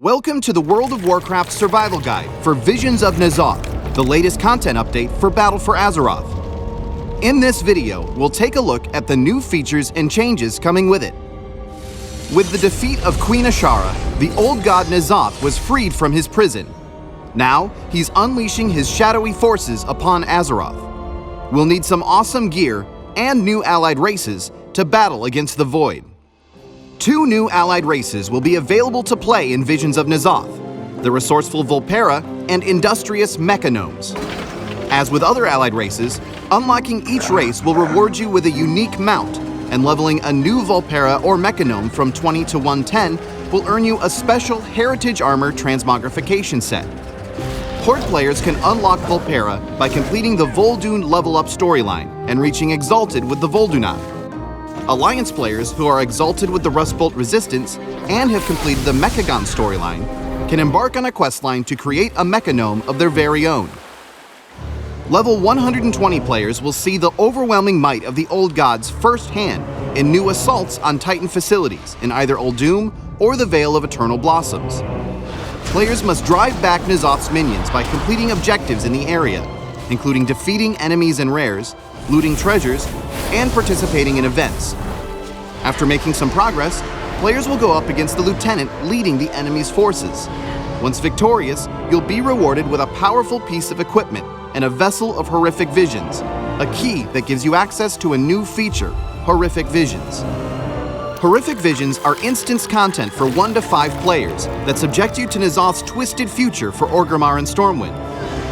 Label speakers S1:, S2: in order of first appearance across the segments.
S1: Welcome to the World of Warcraft Survival Guide for Visions of N'Zoth, the latest content update for Battle for Azeroth. In this video, we'll take a look at the new features and changes coming with it. With the defeat of Queen Azshara, the old god N'Zoth was freed from his prison. Now, he's unleashing his shadowy forces upon Azeroth. We'll need some awesome gear and new allied races to battle against the Void. 2 new allied races will be available to play in Visions of N'Zoth, the resourceful Vulpera and industrious Mechagnomes. As with other allied races, unlocking each race will reward you with a unique mount, and leveling a new Vulpera or Mechagnome from 20 to 110 will earn you a special Heritage Armor Transmogrification set. Horde players can unlock Vulpera by completing the Vol'dun level up storyline and reaching Exalted with the Vol'dunat. Alliance players who are exalted with the Rustbolt Resistance and have completed the Mechagon storyline can embark on a questline to create a Mechagnome of their very own. Level 120 players will see the overwhelming might of the old gods firsthand in new assaults on Titan facilities in either Uldum or the Vale of Eternal Blossoms. Players must drive back N'Zoth's minions by completing objectives in the area, including defeating enemies and rares, looting treasures, and participating in events. After making some progress, players will go up against the lieutenant leading the enemy's forces. Once victorious, you'll be rewarded with a powerful piece of equipment and a vessel of Horrific Visions, a key that gives you access to a new feature, Horrific Visions. Horrific Visions are instance content for 1 to 5 players that subject you to N'Zoth's twisted future for Orgrimmar and Stormwind.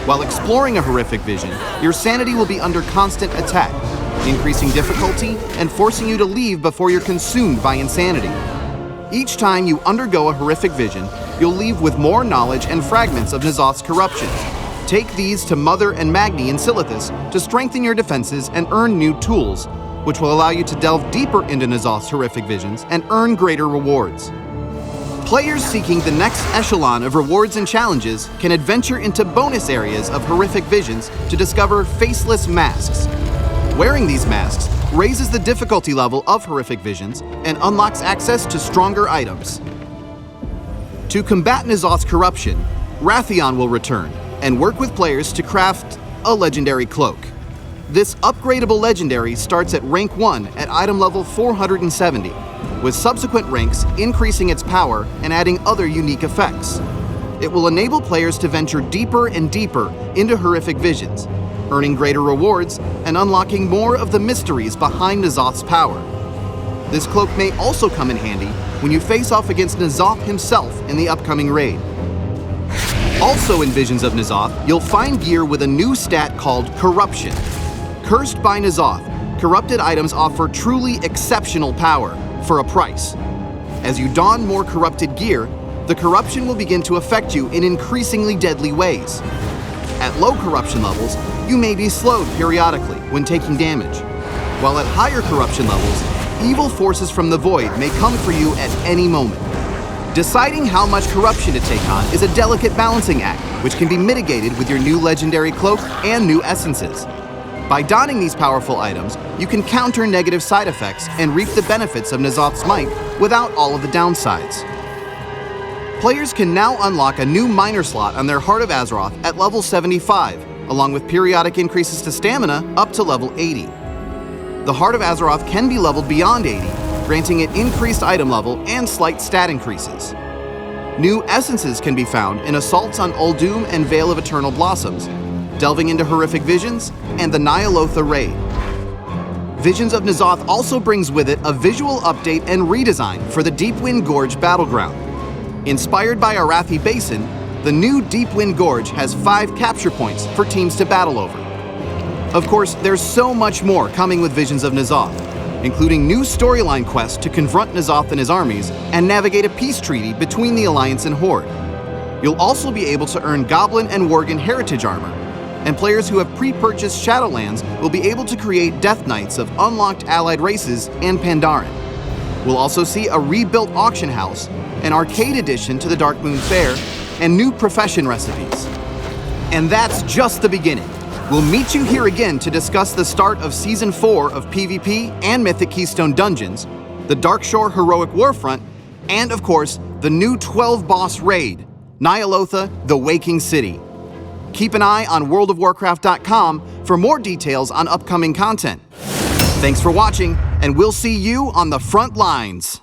S1: While exploring a Horrific Vision, your sanity will be under constant attack, increasing difficulty and forcing you to leave before you're consumed by insanity. Each time you undergo a Horrific Vision, you'll leave with more knowledge and fragments of N'Zoth's corruption. Take these to Mother and Magni in Silithus to strengthen your defenses and earn new tools, which will allow you to delve deeper into N'Zoth's Horrific Visions and earn greater rewards. Players seeking the next echelon of rewards and challenges can adventure into bonus areas of Horrific Visions to discover faceless masks. Wearing these masks raises the difficulty level of Horrific Visions and unlocks access to stronger items. To combat N'Zoth's corruption, Wrathion will return and work with players to craft a legendary cloak. This upgradable legendary starts at rank 1 at item level 470, with subsequent ranks increasing its power and adding other unique effects. It will enable players to venture deeper and deeper into Horrific Visions, earning greater rewards and unlocking more of the mysteries behind N'Zoth's power. This cloak may also come in handy when you face off against N'Zoth himself in the upcoming raid. Also in Visions of N'Zoth, you'll find gear with a new stat called Corruption. Cursed by N'Zoth, corrupted items offer truly exceptional power for a price. As you don more corrupted gear, the corruption will begin to affect you in increasingly deadly ways. At low corruption levels, you may be slowed periodically when taking damage, while at higher corruption levels, evil forces from the Void may come for you at any moment. Deciding how much corruption to take on is a delicate balancing act, which can be mitigated with your new legendary cloak and new essences. By donning these powerful items, you can counter negative side effects and reap the benefits of N'Zoth's might without all of the downsides. Players can now unlock a new minor slot on their Heart of Azeroth at level 75, along with periodic increases to stamina up to level 80. The Heart of Azeroth can be leveled beyond 80, granting it increased item level and slight stat increases. New essences can be found in assaults on Uldum and Vale of Eternal Blossoms, delving into Horrific Visions and the Ny'alotha raid. Visions of N'Zoth also brings with it a visual update and redesign for the Deepwind Gorge battleground. Inspired by Arathi Basin, the new Deepwind Gorge has 5 capture points for teams to battle over. Of course, there's so much more coming with Visions of N'Zoth, including new storyline quests to confront N'Zoth and his armies and navigate a peace treaty between the Alliance and Horde. You'll also be able to earn Goblin and Worgen Heritage Armor, and players who have pre-purchased Shadowlands will be able to create Death Knights of unlocked allied races and Pandaren. We'll also see a rebuilt auction house, an arcade edition to the Darkmoon Faire, and new profession recipes. And that's just the beginning. We'll meet you here again to discuss the start of Season 4 of PvP and Mythic Keystone Dungeons, the Darkshore Heroic Warfront, and of course, the new 12-boss raid, Ny'alotha, the Waking City. Keep an eye on worldofwarcraft.com for more details on upcoming content. Thanks for watching, and we'll see you on the front lines.